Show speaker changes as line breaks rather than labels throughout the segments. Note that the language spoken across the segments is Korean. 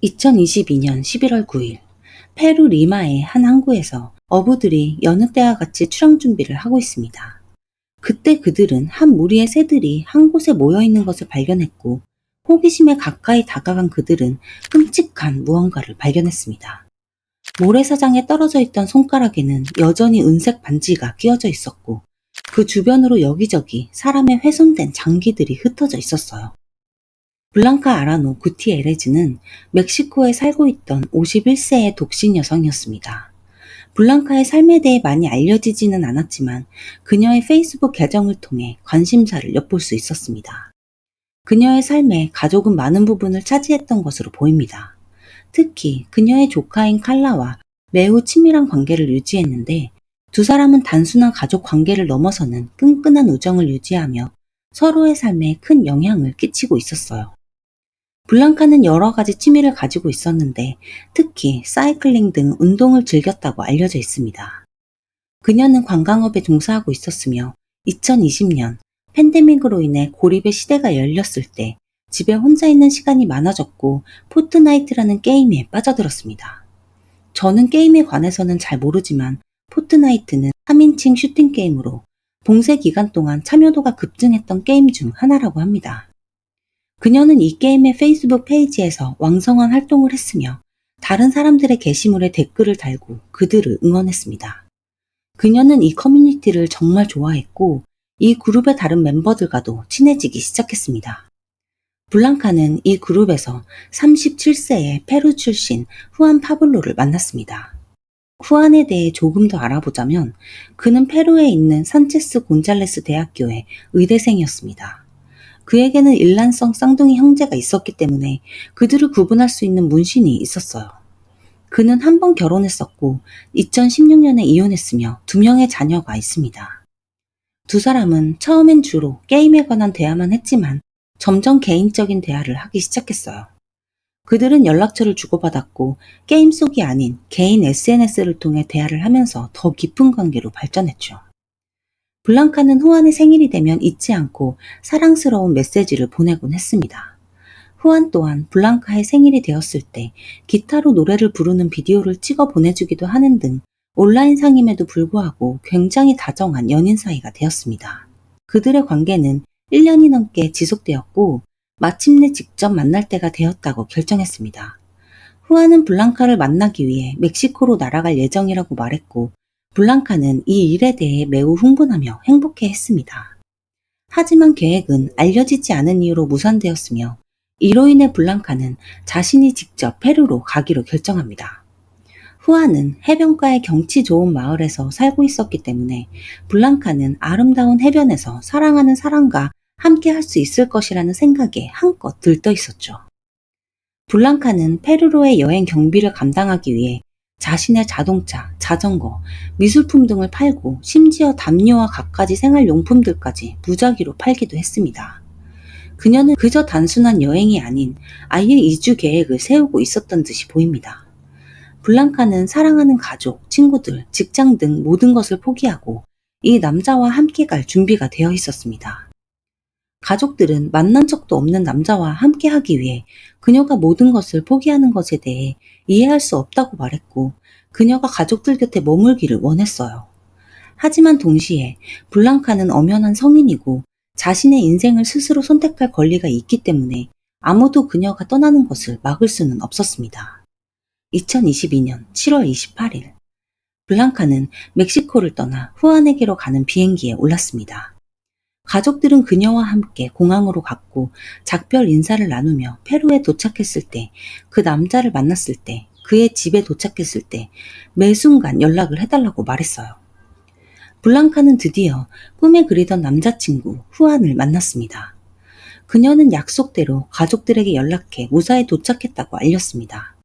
2022년 11월 9일, 페루 리마의 한 항구에서 어부들이 여느 때와 같이 출항 준비를 하고 있습니다. 그때 그들은 한 무리의 새들이 한 곳에 모여 있는 것을 발견했고, 호기심에 가까이 다가간 그들은 끔찍한 무언가를 발견했습니다. 모래사장에 떨어져 있던 손가락에는 여전히 은색 반지가 끼워져 있었고, 그 주변으로 여기저기 사람의 훼손된 장기들이 흩어져 있었어요. 블랑카 아라노 구티에레즈는 멕시코에 살고 있던 51세의 독신 여성이었습니다. 블랑카의 삶에 대해 많이 알려지지는 않았지만 그녀의 페이스북 계정을 통해 관심사를 엿볼 수 있었습니다. 그녀의 삶에 가족은 많은 부분을 차지했던 것으로 보입니다. 특히 그녀의 조카인 칼라와 매우 친밀한 관계를 유지했는데, 두 사람은 단순한 가족 관계를 넘어서는 끈끈한 우정을 유지하며 서로의 삶에 큰 영향을 끼치고 있었어요. 블랑카는 여러 가지 취미를 가지고 있었는데, 특히 사이클링 등 운동을 즐겼다고 알려져 있습니다. 그녀는 관광업에 종사하고 있었으며 2020년 팬데믹으로 인해 고립의 시대가 열렸을 때 집에 혼자 있는 시간이 많아졌고 포트나이트라는 게임에 빠져들었습니다. 저는 게임에 관해서는 잘 모르지만 포트나이트는 3인칭 슈팅 게임으로 봉쇄 기간 동안 참여도가 급증했던 게임 중 하나라고 합니다. 그녀는 이 게임의 페이스북 페이지에서 왕성한 활동을 했으며 다른 사람들의 게시물에 댓글을 달고 그들을 응원했습니다. 그녀는 이 커뮤니티를 정말 좋아했고 이 그룹의 다른 멤버들과도 친해지기 시작했습니다. 블랑카는 이 그룹에서 37세의 페루 출신 후안 파블로를 만났습니다. 후안에 대해 조금 더 알아보자면 그는 페루에 있는 산체스 곤잘레스 대학교의 의대생이었습니다. 그에게는 일란성 쌍둥이 형제가 있었기 때문에 그들을 구분할 수 있는 문신이 있었어요. 그는 한 번 결혼했었고 2016년에 이혼했으며 2명의 자녀가 있습니다. 두 사람은 처음엔 주로 게임에 관한 대화만 했지만 점점 개인적인 대화를 하기 시작했어요. 그들은 연락처를 주고받았고 게임 속이 아닌 개인 SNS를 통해 대화를 하면서 더 깊은 관계로 발전했죠. 블랑카는 후안의 생일이 되면 잊지 않고 사랑스러운 메시지를 보내곤 했습니다. 후안 또한 블랑카의 생일이 되었을 때 기타로 노래를 부르는 비디오를 찍어 보내주기도 하는 등 온라인 상임에도 불구하고 굉장히 다정한 연인 사이가 되었습니다. 그들의 관계는 1년이 넘게 지속되었고 마침내 직접 만날 때가 되었다고 결정했습니다. 후안은 블랑카를 만나기 위해 멕시코로 날아갈 예정이라고 말했고, 블랑카는 이 일에 대해 매우 흥분하며 행복해했습니다. 하지만 계획은 알려지지 않은 이유로 무산되었으며 이로 인해 블랑카는 자신이 직접 페루로 가기로 결정합니다. 후안은 해변가의 경치 좋은 마을에서 살고 있었기 때문에 블랑카는 아름다운 해변에서 사랑하는 사람과 함께 할 수 있을 것이라는 생각에 한껏 들떠 있었죠. 블랑카는 페루로의 여행 경비를 감당하기 위해 자신의 자동차, 자전거, 미술품 등을 팔고 심지어 담요와 갖가지 생활용품들까지 무작위로 팔기도 했습니다. 그녀는 그저 단순한 여행이 아닌 아예 이주 계획을 세우고 있었던 듯이 보입니다. 블랑카는 사랑하는 가족, 친구들, 직장 등 모든 것을 포기하고 이 남자와 함께 갈 준비가 되어 있었습니다. 가족들은 만난 적도 없는 남자와 함께 하기 위해 그녀가 모든 것을 포기하는 것에 대해 이해할 수 없다고 말했고 그녀가 가족들 곁에 머물기를 원했어요. 하지만 동시에 블랑카는 엄연한 성인이고 자신의 인생을 스스로 선택할 권리가 있기 때문에 아무도 그녀가 떠나는 것을 막을 수는 없었습니다. 2022년 7월 28일, 블랑카는 멕시코를 떠나 후안에게로 가는 비행기에 올랐습니다. 가족들은 그녀와 함께 공항으로 갔고 작별 인사를 나누며 페루에 도착했을 때, 그 남자를 만났을 때, 그의 집에 도착했을 때 매 순간 연락을 해달라고 말했어요. 블랑카는 드디어 꿈에 그리던 남자친구 후안을 만났습니다. 그녀는 약속대로 가족들에게 연락해 무사히 도착했다고 알렸습니다.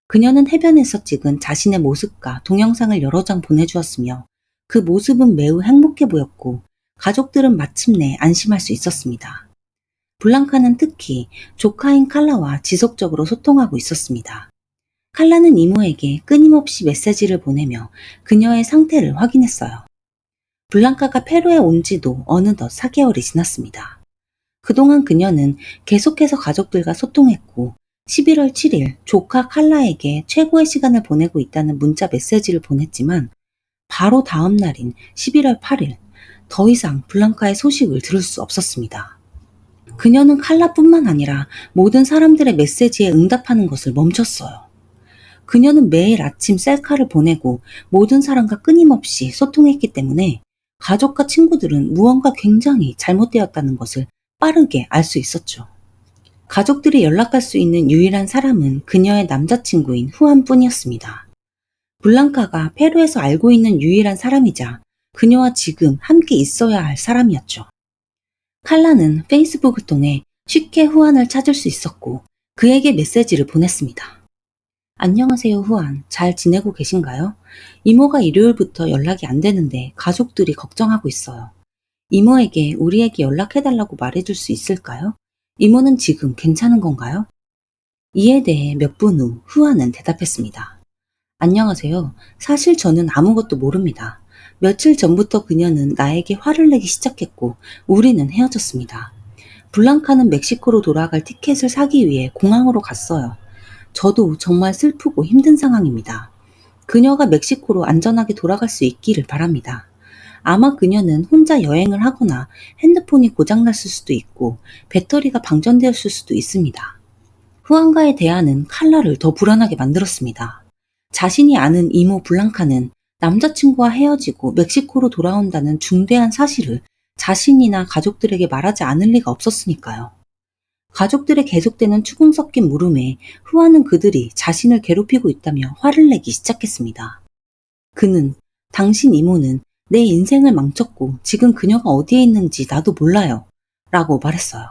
그녀는 해변에서 찍은 자신의 모습과 동영상을 여러 장 보내주었으며 그 모습은 매우 행복해 보였고 가족들은 마침내 안심할 수 있었습니다. 블랑카는 특히 조카인 칼라와 지속적으로 소통하고 있었습니다. 칼라는 이모에게 끊임없이 메시지를 보내며 그녀의 상태를 확인했어요. 블랑카가 페루에 온 지도 어느덧 4개월이 지났습니다. 그동안 그녀는 계속해서 가족들과 소통했고 11월 7일 조카 칼라에게 최고의 시간을 보내고 있다는 문자 메시지를 보냈지만 바로 다음 날인 11월 8일 더 이상 블랑카의 소식을 들을 수 없었습니다. 그녀는 칼라뿐만 아니라 모든 사람들의 메시지에 응답하는 것을 멈췄어요. 그녀는 매일 아침 셀카를 보내고 모든 사람과 끊임없이 소통했기 때문에 가족과 친구들은 무언가 굉장히 잘못되었다는 것을 빠르게 알 수 있었죠. 가족들이 연락할 수 있는 유일한 사람은 그녀의 남자친구인 후안뿐이었습니다. 블랑카가 페루에서 알고 있는 유일한 사람이자 그녀와 지금 함께 있어야 할 사람이었죠. 칼라는 페이스북을 통해 쉽게 후안을 찾을 수 있었고 그에게 메시지를 보냈습니다. 안녕하세요 후안, 잘 지내고 계신가요? 이모가 일요일부터 연락이 안 되는데 가족들이 걱정하고 있어요. 이모에게 우리에게 연락해달라고 말해줄 수 있을까요? 이모는 지금 괜찮은 건가요? 이에 대해 몇 분 후 후안은 대답했습니다. 안녕하세요. 사실 저는 아무것도 모릅니다. 며칠 전부터 그녀는 나에게 화를 내기 시작했고 우리는 헤어졌습니다. 블랑카는 멕시코로 돌아갈 티켓을 사기 위해 공항으로 갔어요. 저도 정말 슬프고 힘든 상황입니다. 그녀가 멕시코로 안전하게 돌아갈 수 있기를 바랍니다. 아마 그녀는 혼자 여행을 하거나 핸드폰이 고장났을 수도 있고 배터리가 방전되었을 수도 있습니다. 후안과의 대화는 칼라를 더 불안하게 만들었습니다. 자신이 아는 이모 블랑카는 남자친구와 헤어지고 멕시코로 돌아온다는 중대한 사실을 자신이나 가족들에게 말하지 않을 리가 없었으니까요. 가족들의 계속되는 추궁 섞인 물음에 후안은 그들이 자신을 괴롭히고 있다며 화를 내기 시작했습니다. 그는 당신 이모는 내 인생을 망쳤고 지금 그녀가 어디에 있는지 나도 몰라요 라고 말했어요.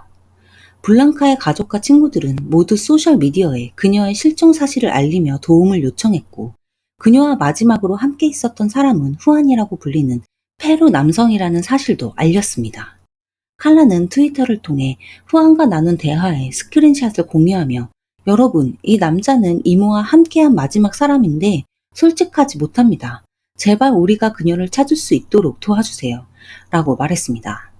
블랑카의 가족과 친구들은 모두 소셜미디어에 그녀의 실종 사실을 알리며 도움을 요청했고 그녀와 마지막으로 함께 있었던 사람은 후안이라고 불리는 페루 남성이라는 사실도 알렸습니다. 칼라는 트위터를 통해 후안과 나눈 대화의 스크린샷을 공유하며 여러분, 이 남자는 이모와 함께한 마지막 사람인데 솔직하지 못합니다. 제발 우리가 그녀를 찾을 수 있도록 도와주세요. 라고 말했습니다.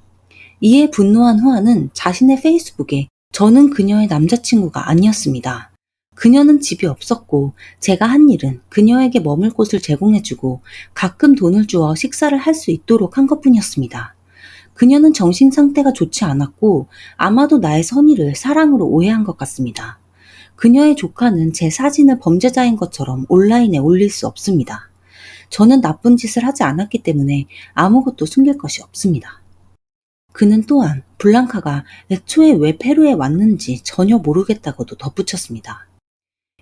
이에 분노한 후안은 자신의 페이스북에 저는 그녀의 남자친구가 아니었습니다. 그녀는 집이 없었고 제가 한 일은 그녀에게 머물 곳을 제공해주고 가끔 돈을 주어 식사를 할 수 있도록 한 것뿐이었습니다. 그녀는 정신 상태가 좋지 않았고 아마도 나의 선의를 사랑으로 오해한 것 같습니다. 그녀의 조카는 제 사진을 범죄자인 것처럼 온라인에 올릴 수 없습니다. 저는 나쁜 짓을 하지 않았기 때문에 아무것도 숨길 것이 없습니다. 그는 또한 블랑카가 애초에 왜 페루에 왔는지 전혀 모르겠다고도 덧붙였습니다.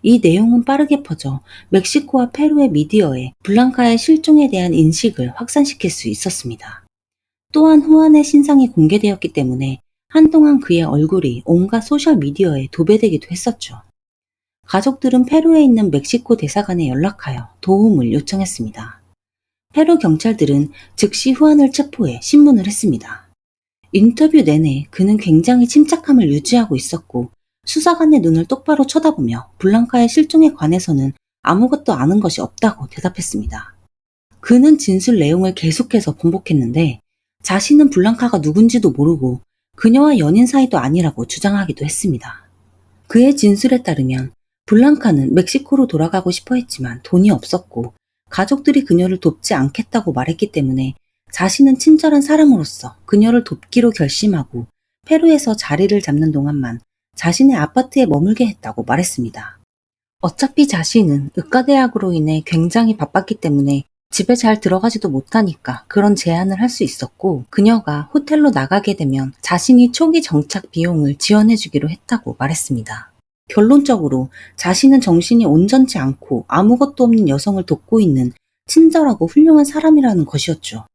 이 내용은 빠르게 퍼져 멕시코와 페루의 미디어에 블랑카의 실종에 대한 인식을 확산시킬 수 있었습니다. 또한 후안의 신상이 공개되었기 때문에 한동안 그의 얼굴이 온갖 소셜미디어에 도배되기도 했었죠. 가족들은 페루에 있는 멕시코 대사관에 연락하여 도움을 요청했습니다. 페루 경찰들은 즉시 후안을 체포해 신문을 했습니다. 인터뷰 내내 그는 굉장히 침착함을 유지하고 있었고 수사관의 눈을 똑바로 쳐다보며 블랑카의 실종에 관해서는 아무것도 아는 것이 없다고 대답했습니다. 그는 진술 내용을 계속해서 번복했는데 자신은 블랑카가 누군지도 모르고 그녀와 연인 사이도 아니라고 주장하기도 했습니다. 그의 진술에 따르면 블랑카는 멕시코로 돌아가고 싶어 했지만 돈이 없었고 가족들이 그녀를 돕지 않겠다고 말했기 때문에 자신은 친절한 사람으로서 그녀를 돕기로 결심하고 페루에서 자리를 잡는 동안만 자신의 아파트에 머물게 했다고 말했습니다. 어차피 자신은 의과대학으로 인해 굉장히 바빴기 때문에 집에 잘 들어가지도 못하니까 그런 제안을 할 수 있었고 그녀가 호텔로 나가게 되면 자신이 초기 정착 비용을 지원해주기로 했다고 말했습니다. 결론적으로 자신은 정신이 온전치 않고 아무것도 없는 여성을 돕고 있는 친절하고 훌륭한 사람이라는 것이었죠.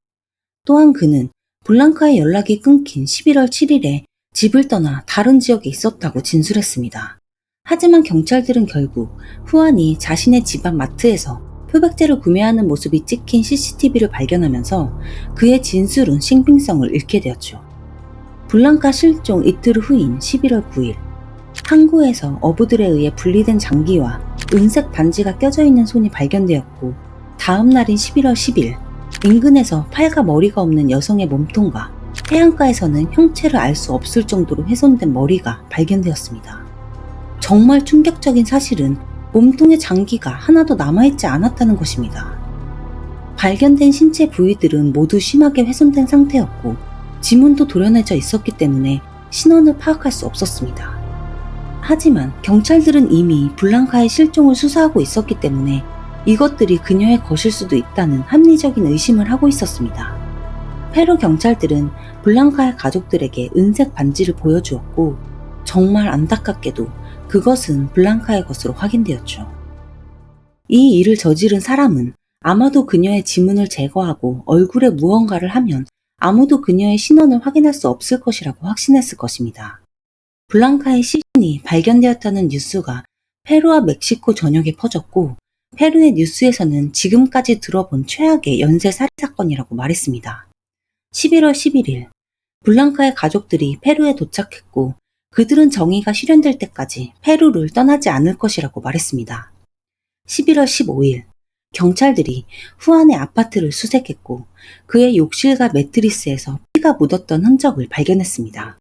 또한 그는 블랑카의 연락이 끊긴 11월 7일에 집을 떠나 다른 지역에 있었다고 진술했습니다. 하지만 경찰들은 결국 후안이 자신의 집 앞 마트에서 표백제를 구매하는 모습이 찍힌 CCTV를 발견하면서 그의 진술은 신빙성을 잃게 되었죠. 블랑카 실종 이틀 후인 11월 9일 항구에서 어부들에 의해 분리된 장기와 은색 반지가 껴져 있는 손이 발견되었고 다음 날인 11월 10일 인근에서 팔과 머리가 없는 여성의 몸통과 해안가에서는 형체를 알 수 없을 정도로 훼손된 머리가 발견되었습니다. 정말 충격적인 사실은 몸통의 장기가 하나도 남아있지 않았다는 것입니다. 발견된 신체 부위들은 모두 심하게 훼손된 상태였고 지문도 도려내져 있었기 때문에 신원을 파악할 수 없었습니다. 하지만 경찰들은 이미 블랑카의 실종을 수사하고 있었기 때문에 이것들이 그녀의 것일 수도 있다는 합리적인 의심을 하고 있었습니다. 페루 경찰들은 블랑카의 가족들에게 은색 반지를 보여주었고 정말 안타깝게도 그것은 블랑카의 것으로 확인되었죠. 이 일을 저지른 사람은 아마도 그녀의 지문을 제거하고 얼굴에 무언가를 하면 아무도 그녀의 신원을 확인할 수 없을 것이라고 확신했을 것입니다. 블랑카의 시신이 발견되었다는 뉴스가 페루와 멕시코 전역에 퍼졌고 페루의 뉴스에서는 지금까지 들어본 최악의 연쇄 살인 사건이라고 말했습니다. 11월 11일 블랑카의 가족들이 페루에 도착했고 그들은 정의가 실현될 때까지 페루를 떠나지 않을 것이라고 말했습니다. 11월 15일 경찰들이 후안의 아파트를 수색했고 그의 욕실과 매트리스에서 피가 묻었던 흔적을 발견했습니다.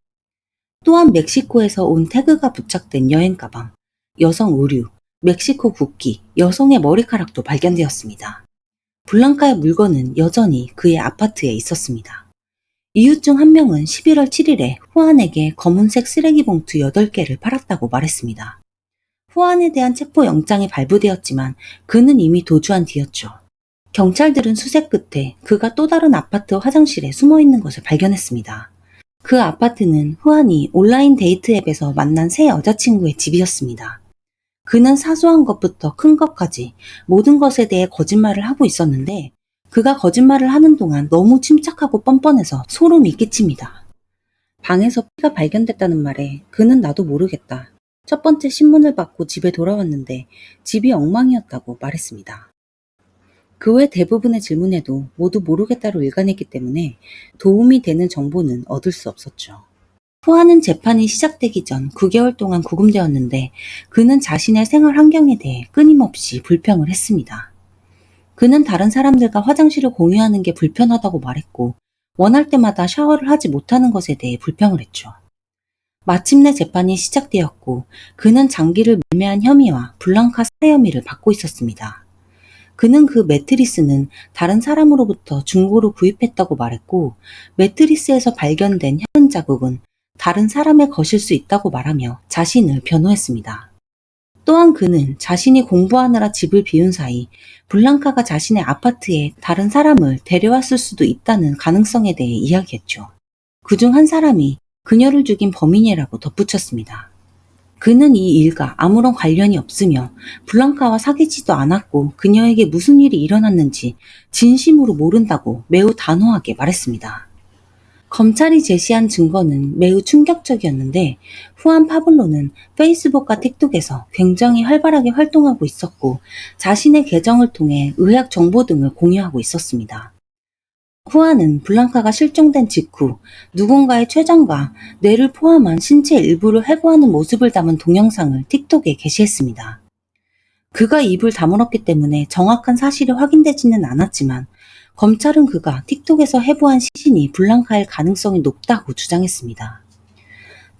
또한 멕시코에서 온 태그가 부착된 여행 가방, 여성 의류, 멕시코 국기, 여성의 머리카락도 발견되었습니다. 블랑카의 물건은 여전히 그의 아파트에 있었습니다. 이웃 중 한 명은 11월 7일에 후안에게 검은색 쓰레기 봉투 8개를 팔았다고 말했습니다. 후안에 대한 체포 영장이 발부되었지만 그는 이미 도주한 뒤였죠. 경찰들은 수색 끝에 그가 또 다른 아파트 화장실에 숨어 있는 것을 발견했습니다. 그 아파트는 후안이 온라인 데이트 앱에서 만난 새 여자친구의 집이었습니다. 그는 사소한 것부터 큰 것까지 모든 것에 대해 거짓말을 하고 있었는데 그가 거짓말을 하는 동안 너무 침착하고 뻔뻔해서 소름이 끼칩니다. 방에서 피가 발견됐다는 말에 그는 나도 모르겠다. 첫 번째 신문을 받고 집에 돌아왔는데 집이 엉망이었다고 말했습니다. 그 외 대부분의 질문에도 모두 모르겠다로 일관했기 때문에 도움이 되는 정보는 얻을 수 없었죠. 후안은 재판이 시작되기 전 9개월 동안 구금되었는데 그는 자신의 생활 환경에 대해 끊임없이 불평을 했습니다. 그는 다른 사람들과 화장실을 공유하는 게 불편하다고 말했고 원할 때마다 샤워를 하지 못하는 것에 대해 불평을 했죠. 마침내 재판이 시작되었고 그는 장기를 매매한 혐의와 블랑카 살해 혐의를 받고 있었습니다. 그는 그 매트리스는 다른 사람으로부터 중고로 구입했다고 말했고 매트리스에서 발견된 혈흔 자국은 다른 사람의 것일 수 있다고 말하며 자신을 변호했습니다. 또한 그는 자신이 공부하느라 집을 비운 사이 블랑카가 자신의 아파트에 다른 사람을 데려왔을 수도 있다는 가능성에 대해 이야기했죠. 그중 한 사람이 그녀를 죽인 범인이라고 덧붙였습니다. 그는 이 일과 아무런 관련이 없으며 블랑카와 사귀지도 않았고 그녀에게 무슨 일이 일어났는지 진심으로 모른다고 매우 단호하게 말했습니다. 검찰이 제시한 증거는 매우 충격적이었는데 후안 파블로는 페이스북과 틱톡에서 굉장히 활발하게 활동하고 있었고 자신의 계정을 통해 의학 정보 등을 공유하고 있었습니다. 후안은 블랑카가 실종된 직후 누군가의 췌장과 뇌를 포함한 신체 일부를 해고하는 모습을 담은 동영상을 틱톡에 게시했습니다. 그가 입을 다물었기 때문에 정확한 사실이 확인되지는 않았지만 검찰은 그가 틱톡에서 해부한 시신이 블랑카일 가능성이 높다고 주장했습니다.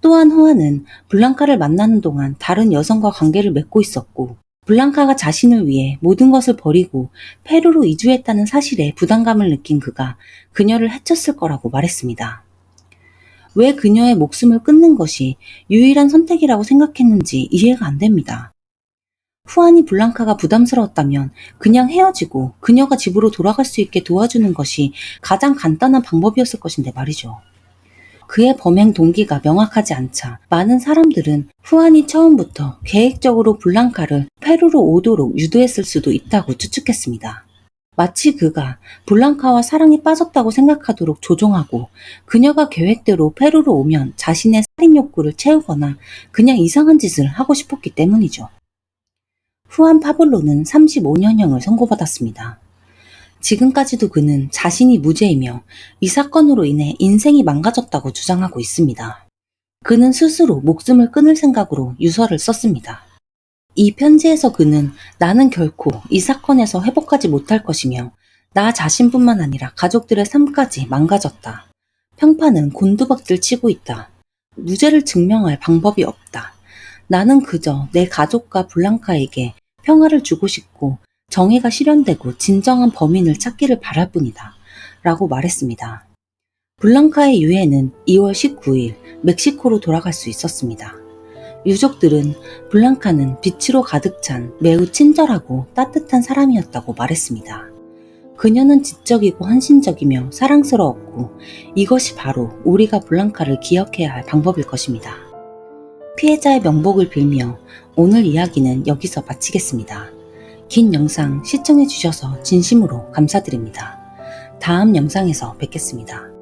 또한 후안은 블랑카를 만나는 동안 다른 여성과 관계를 맺고 있었고 블랑카가 자신을 위해 모든 것을 버리고 페루로 이주했다는 사실에 부담감을 느낀 그가 그녀를 해쳤을 거라고 말했습니다. 왜 그녀의 목숨을 끊는 것이 유일한 선택이라고 생각했는지 이해가 안 됩니다. 후안이 블랑카가 부담스러웠다면 그냥 헤어지고 그녀가 집으로 돌아갈 수 있게 도와주는 것이 가장 간단한 방법이었을 것인데 말이죠. 그의 범행 동기가 명확하지 않자 많은 사람들은 후안이 처음부터 계획적으로 블랑카를 페루로 오도록 유도했을 수도 있다고 추측했습니다. 마치 그가 블랑카와 사랑에 빠졌다고 생각하도록 조종하고 그녀가 계획대로 페루로 오면 자신의 살인 욕구를 채우거나 그냥 이상한 짓을 하고 싶었기 때문이죠. 후안 파블로는 35년형을 선고받았습니다. 지금까지도 그는 자신이 무죄이며 이 사건으로 인해 인생이 망가졌다고 주장하고 있습니다. 그는 스스로 목숨을 끊을 생각으로 유서를 썼습니다. 이 편지에서 그는 나는 결코 이 사건에서 회복하지 못할 것이며 나 자신뿐만 아니라 가족들의 삶까지 망가졌다. 평판은 곤두박질 치고 있다. 무죄를 증명할 방법이 없다. 나는 그저 내 가족과 블랑카에게 평화를 주고 싶고 정의가 실현되고 진정한 범인을 찾기를 바랄 뿐이다. 라고 말했습니다. 블랑카의 유해는 2월 19일 멕시코로 돌아갈 수 있었습니다. 유족들은 블랑카는 빛으로 가득 찬 매우 친절하고 따뜻한 사람이었다고 말했습니다. 그녀는 지적이고 헌신적이며 사랑스러웠고 이것이 바로 우리가 블랑카를 기억해야 할 방법일 것입니다. 피해자의 명복을 빌며 오늘 이야기는 여기서 마치겠습니다. 긴 영상 시청해주셔서 진심으로 감사드립니다. 다음 영상에서 뵙겠습니다.